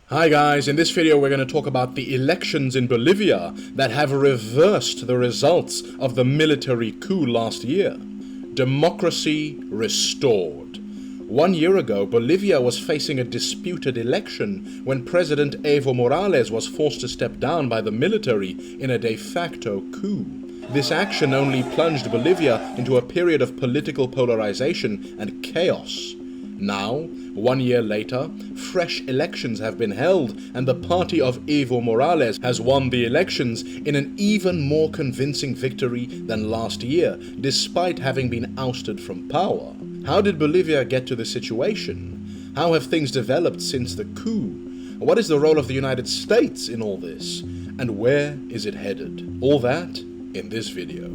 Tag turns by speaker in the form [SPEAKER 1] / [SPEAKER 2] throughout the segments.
[SPEAKER 1] Hi guys, in this video we're going to talk about the elections in Bolivia that have reversed the results of the military coup last year. Democracy restored. 1 year ago, Bolivia was facing a disputed election when President Evo Morales was forced to step down by the military in a de facto coup. This action only plunged Bolivia into a period of political polarization and chaos. Now, 1 year later, fresh elections have been held and the party of Evo Morales has won the elections in an even more convincing victory than last year, despite having been ousted from power. How did Bolivia get to this situation? How have things developed since the coup? What is the role of the United States in all this? And where is it headed? All that in this video.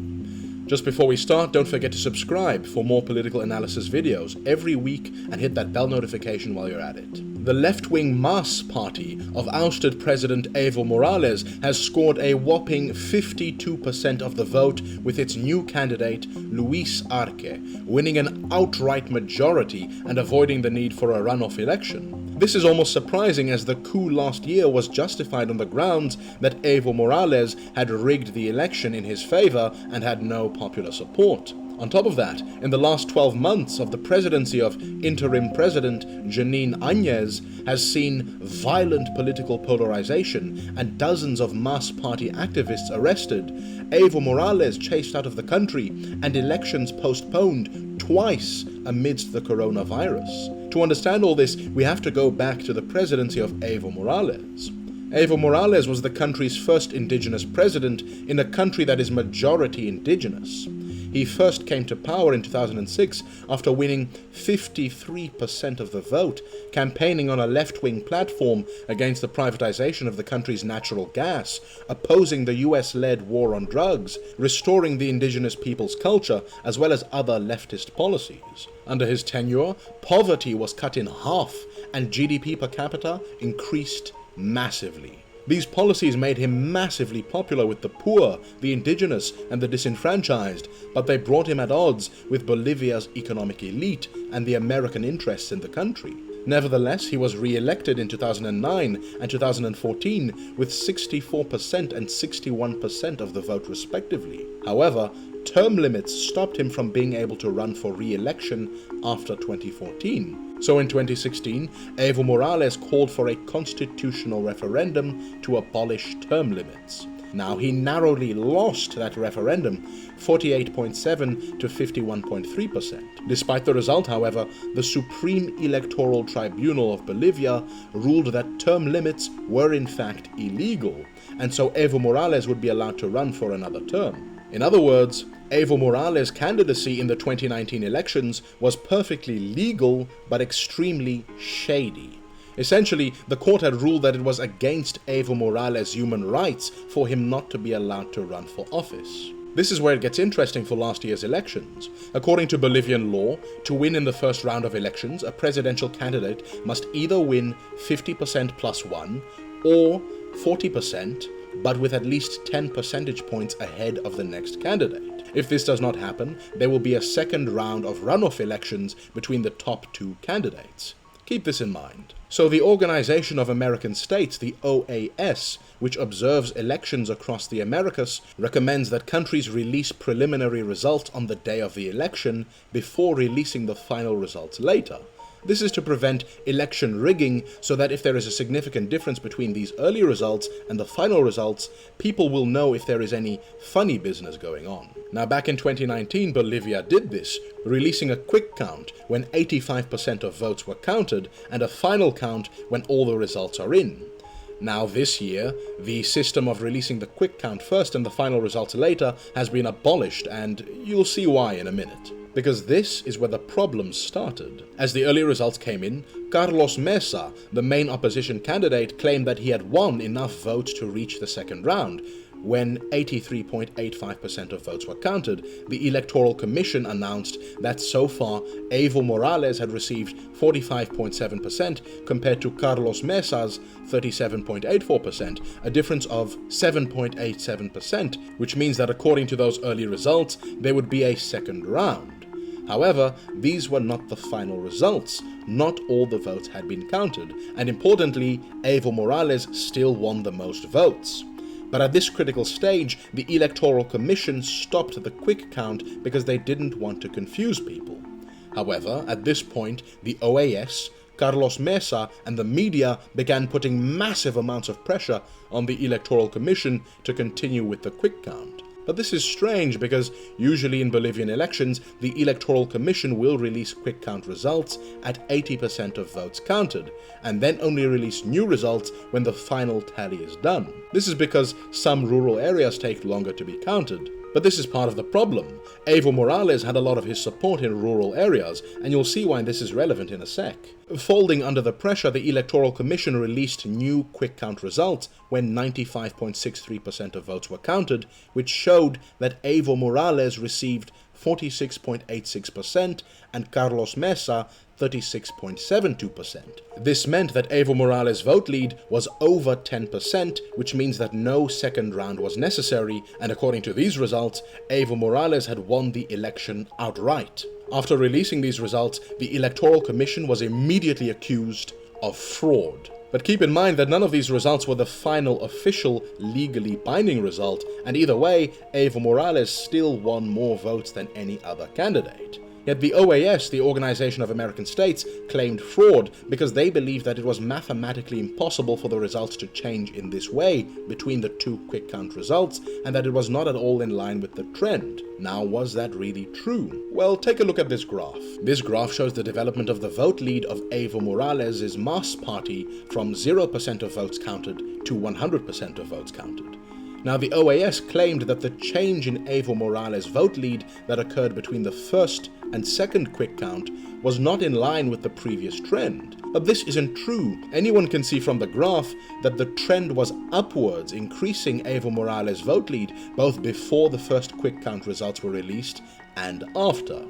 [SPEAKER 1] Just before we start, don't forget to subscribe for more political analysis videos every week and hit that bell notification while you're at it. The left-wing MAS party of ousted President Evo Morales has scored a whopping 52% of the vote with its new candidate, Luis Arce, winning an outright majority and avoiding the need for a runoff election. This is almost surprising as the coup last year was justified on the grounds that Evo Morales had rigged the election in his favor and had no popular support. On top of that, in the last 12 months of the presidency of interim president Jeanine Anez has seen violent political polarization and dozens of MAS party activists arrested, Evo Morales chased out of the country, and elections postponed twice amidst the coronavirus. To understand all this, we have to go back to the presidency of Evo Morales. Evo Morales was the country's first indigenous president in a country that is majority indigenous. He first came to power in 2006 after winning 53% of the vote, campaigning on a left-wing platform against the privatization of the country's natural gas, opposing the US-led war on drugs, restoring the indigenous people's culture, as well as other leftist policies. Under his tenure, poverty was cut in half and GDP per capita increased massively. These policies made him massively popular with the poor, the indigenous, and the disenfranchised, but they brought him at odds with Bolivia's economic elite and the American interests in the country. Nevertheless, he was re-elected in 2009 and 2014 with 64% and 61% of the vote respectively. However, term limits stopped him from being able to run for re-election after 2014. So in 2016, Evo Morales called for a constitutional referendum to abolish term limits. Now, he narrowly lost that referendum, 48.7% to 51.3%. Despite the result, however, the Supreme Electoral Tribunal of Bolivia ruled that term limits were in fact illegal, and so Evo Morales would be allowed to run for another term. In other words, Evo Morales' candidacy in the 2019 elections was perfectly legal but extremely shady. Essentially, the court had ruled that it was against Evo Morales' human rights for him not to be allowed to run for office. This is where it gets interesting for last year's elections. According to Bolivian law, to win in the first round of elections, a presidential candidate must either win 50% plus 1 or 40%, but with at least 10 percentage points ahead of the next candidate. If this does not happen, there will be a second round of runoff elections between the top two candidates. Keep this in mind. So the Organization of American States, the OAS, which observes elections across the Americas, recommends that countries release preliminary results on the day of the election before releasing the final results later. This is to prevent election rigging so that if there is a significant difference between these early results and the final results, people will know if there is any funny business going on. Now, back in 2019, Bolivia did this, releasing a quick count when 85% of votes were counted and a final count when all the results are in. Now this year, the system of releasing the quick count first and the final results later has been abolished, and you'll see why in a minute. Because this is where the problems started. As the early results came in, Carlos Mesa, the main opposition candidate, claimed that he had won enough votes to reach the second round. When 83.85% of votes were counted, the Electoral Commission announced that so far Evo Morales had received 45.7% compared to Carlos Mesa's 37.84%, a difference of 7.87%, which means that according to those early results, there would be a second round. However, these were not the final results. Not all the votes had been counted, and importantly, Evo Morales still won the most votes. But at this critical stage, the Electoral Commission stopped the quick count because they didn't want to confuse people. However, at this point, the OAS, Carlos Mesa, and the media began putting massive amounts of pressure on the Electoral Commission to continue with the quick count. But this is strange because usually in Bolivian elections, the Electoral Commission will release quick count results at 80% of votes counted, and then only release new results when the final tally is done. This is because some rural areas take longer to be counted. But this is part of the problem. Evo Morales had a lot of his support in rural areas, and you'll see why this is relevant in a sec. Folding under the pressure, the Electoral Commission released new quick count results when 95.63% of votes were counted, which showed that Evo Morales received 46.86% and Carlos Mesa 36.72%. This meant that Evo Morales' vote lead was over 10%, which means that no second round was necessary, and according to these results, Evo Morales had won the election outright. After releasing these results, the Electoral Commission was immediately accused of fraud. But keep in mind that none of these results were the final official, legally binding result, and either way, Evo Morales still won more votes than any other candidate. Yet the OAS, the Organization of American States, claimed fraud because they believed that it was mathematically impossible for the results to change in this way between the two quick count results, and that it was not at all in line with the trend. Now, was that really true? Well, take a look at this graph. This graph shows the development of the vote lead of Evo Morales' MAS party from 0% of votes counted to 100% of votes counted. Now, the OAS claimed that the change in Evo Morales' vote lead that occurred between the first and second quick count was not in line with the previous trend. But this isn't true. Anyone can see from the graph that the trend was upwards, increasing Evo Morales' vote lead both before the first quick count results were released and after.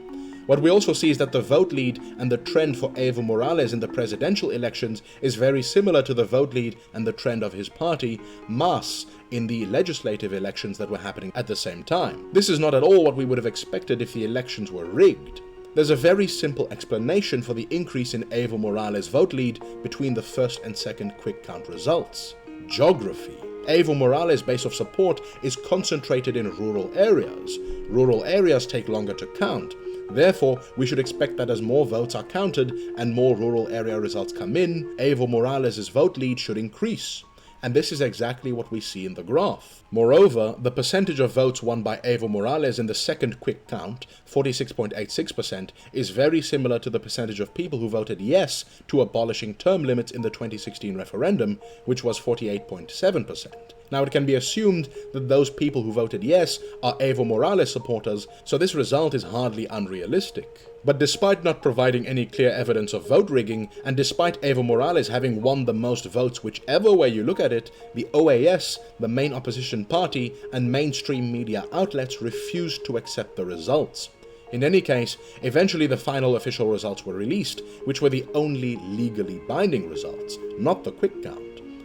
[SPEAKER 1] What we also see is that the vote lead and the trend for Evo Morales in the presidential elections is very similar to the vote lead and the trend of his party, MAS, in the legislative elections that were happening at the same time. This is not at all what we would have expected if the elections were rigged. There's a very simple explanation for the increase in Evo Morales' vote lead between the first and second quick count results. Geography. Evo Morales' base of support is concentrated in rural areas. Rural areas take longer to count. Therefore, we should expect that as more votes are counted and more rural area results come in, Evo Morales' vote lead should increase. And this is exactly what we see in the graph. Moreover, the percentage of votes won by Evo Morales in the second quick count, 46.86%, is very similar to the percentage of people who voted yes to abolishing term limits in the 2016 referendum, which was 48.7%. Now, it can be assumed that those people who voted yes are Evo Morales supporters, so this result is hardly unrealistic. But despite not providing any clear evidence of vote rigging, and despite Evo Morales having won the most votes whichever way you look at it, the OAS, the main opposition party, and mainstream media outlets refused to accept the results. In any case, eventually the final official results were released, which were the only legally binding results, not the quick count.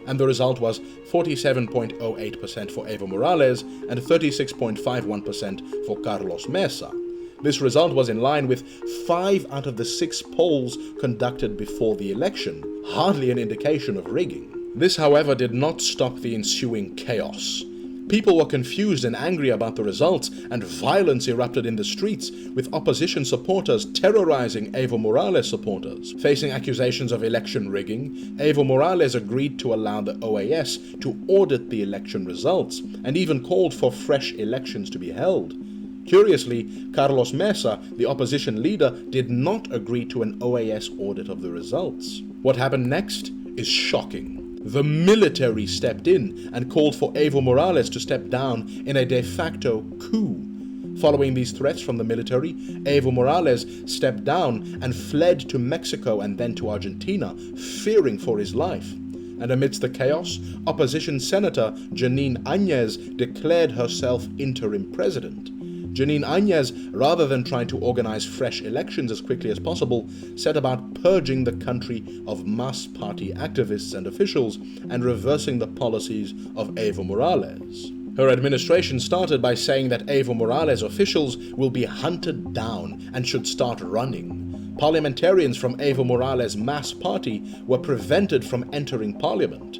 [SPEAKER 1] And the result was 47.08% for Evo Morales and 36.51% for Carlos Mesa. This result was in line with 5 out of the 6 polls conducted before the election, hardly an indication of rigging. This, however, did not stop the ensuing chaos. People were confused and angry about the results, and violence erupted in the streets, with opposition supporters terrorizing Evo Morales supporters. Facing accusations of election rigging, Evo Morales agreed to allow the OAS to audit the election results, and even called for fresh elections to be held. Curiously, Carlos Mesa, the opposition leader, did not agree to an OAS audit of the results. What happened next is shocking. The military stepped in and called for Evo Morales to step down in a de facto coup. Following these threats from the military, Evo Morales stepped down and fled to Mexico and then to Argentina, fearing for his life. And amidst the chaos, opposition Senator Jeanine Anez declared herself interim president. Jeanine Anez, rather than trying to organize fresh elections as quickly as possible, set about purging the country of MAS party activists and officials and reversing the policies of Evo Morales. Her administration started by saying that Evo Morales officials will be hunted down and should start running. Parliamentarians from Evo Morales' mass party were prevented from entering parliament.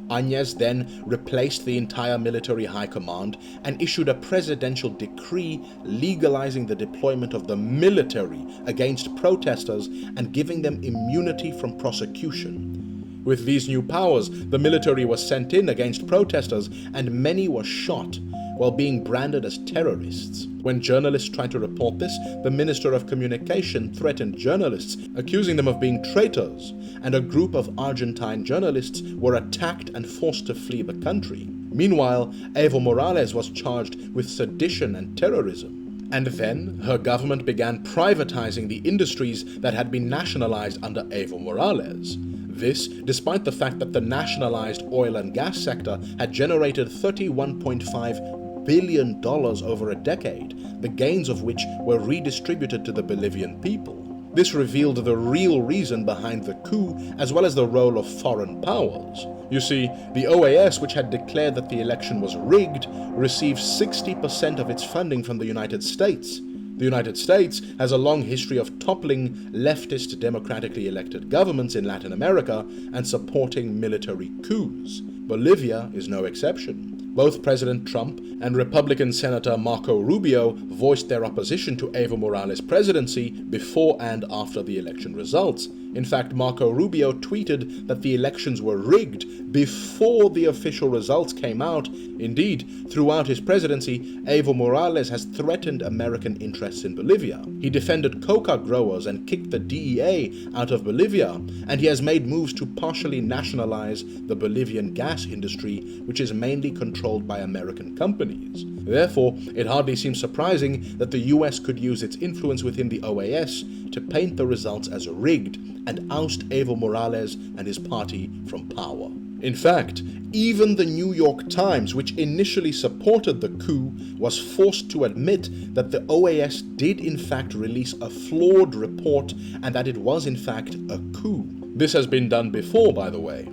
[SPEAKER 1] Anez then replaced the entire military high command and issued a presidential decree legalizing the deployment of the military against protesters and giving them immunity from prosecution. With these new powers, the military was sent in against protesters and many were shot while being branded as terrorists. When journalists tried to report this, the Minister of Communication threatened journalists, accusing them of being traitors, and a group of Argentine journalists were attacked and forced to flee the country. Meanwhile, Evo Morales was charged with sedition and terrorism. And then, her government began privatizing the industries that had been nationalized under Evo Morales. This, despite the fact that the nationalized oil and gas sector had generated $31.5 billion over a decade, the gains of which were redistributed to the Bolivian people. This revealed the real reason behind the coup, as well as the role of foreign powers. You see, the OAS, which had declared that the election was rigged, received 60% of its funding from the United States. The United States has a long history of toppling leftist democratically elected governments in Latin America and supporting military coups. Bolivia is no exception. Both President Trump and Republican Senator Marco Rubio voiced their opposition to Evo Morales' presidency before and after the election results. In fact, Marco Rubio tweeted that the elections were rigged before the official results came out. Indeed, throughout his presidency, Evo Morales has threatened American interests in Bolivia. He defended coca growers and kicked the DEA out of Bolivia, and he has made moves to partially nationalize the Bolivian gas industry, which is mainly controlled by American companies. Therefore, it hardly seems surprising that the US could use its influence within the OAS to paint the results as rigged and oust Evo Morales and his party from power. In fact, even the New York Times, which initially supported the coup, was forced to admit that the OAS did in fact release a flawed report and that it was in fact a coup. This has been done before, by the way.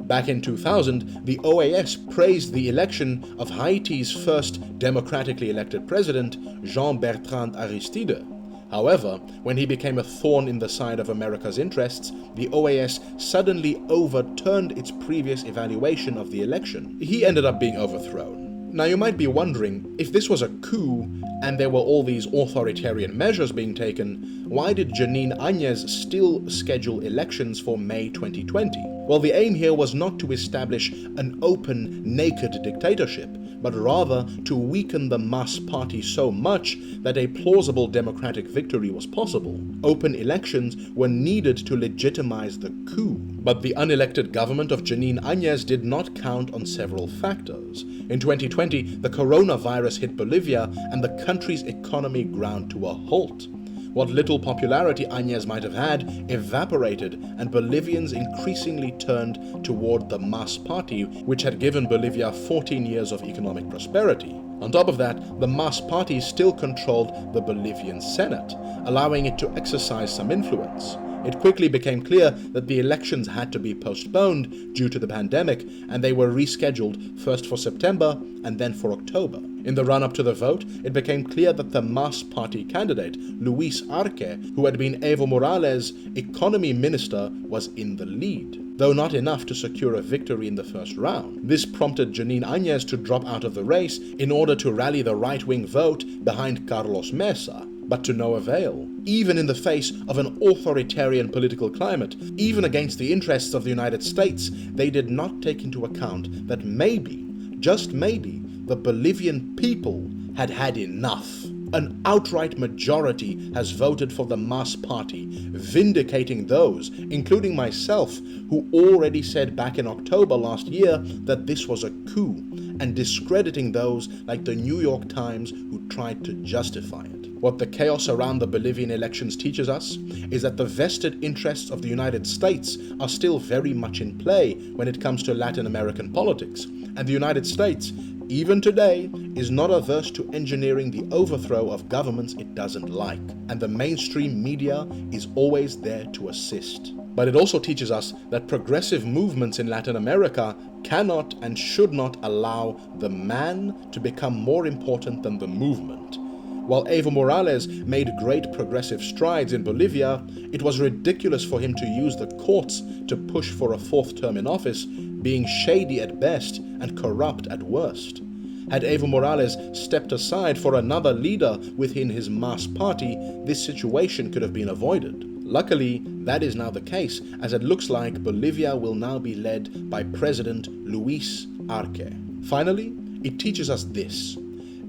[SPEAKER 1] Back in 2000, the OAS praised the election of Haiti's first democratically elected president, Jean-Bertrand Aristide. However, when he became a thorn in the side of America's interests, the OAS suddenly overturned its previous evaluation of the election. He ended up being overthrown. Now you might be wondering, if this was a coup and there were all these authoritarian measures being taken, why did Jeanine Anez still schedule elections for May 2020? Well, the aim here was not to establish an open, naked dictatorship, but rather to weaken the mass party so much that a plausible democratic victory was possible. Open elections were needed to legitimize the coup. But the unelected government of Jeanine Anez did not count on several factors. In 2020, the coronavirus hit Bolivia and the country's economy ground to a halt. What little popularity Anez might have had evaporated, and Bolivians increasingly turned toward the mass party, which had given Bolivia 14 years of economic prosperity. On top of that, the mass party still controlled the Bolivian Senate, allowing it to exercise some influence. It quickly became clear that the elections had to be postponed due to the pandemic, and they were rescheduled first for September and then for October. In the run-up to the vote, it became clear that the Mass Party candidate, Luis Arce, who had been Evo Morales' economy minister, was in the lead, though not enough to secure a victory in the first round. This prompted Jeanine Anez to drop out of the race in order to rally the right-wing vote behind Carlos Mesa, but to no avail. Even in the face of an authoritarian political climate, even against the interests of the United States, they did not take into account that maybe, just maybe, the Bolivian people had had enough. An outright majority has voted for the Mass Party, vindicating those, including myself, who already said back in October last year that this was a coup, and discrediting those like the New York Times who tried to justify it. What the chaos around the Bolivian elections teaches us is that the vested interests of the United States are still very much in play when it comes to Latin American politics, and the United States even today, is not averse to engineering the overthrow of governments it doesn't like, and the mainstream media is always there to assist. But it also teaches us that progressive movements in Latin America cannot and should not allow the man to become more important than the movement. While Evo Morales made great progressive strides in Bolivia, it was ridiculous for him to use the courts to push for a fourth term in office, being shady at best and corrupt at worst. Had Evo Morales stepped aside for another leader within his mass party, this situation could have been avoided. Luckily, that is now the case, as it looks like Bolivia will now be led by President Luis Arce. Finally, it teaches us this.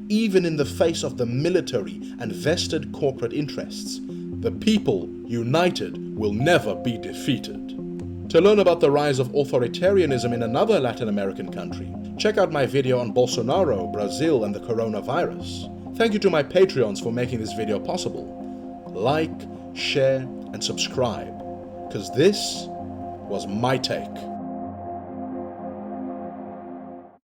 [SPEAKER 1] Even in the face of the military and vested corporate interests, the people, united, will never be defeated. To learn about the rise of authoritarianism in another Latin American country, check out my video on Bolsonaro, Brazil, and the coronavirus. Thank you to my Patreons for making this video possible. Like, share, and subscribe, because this was my take.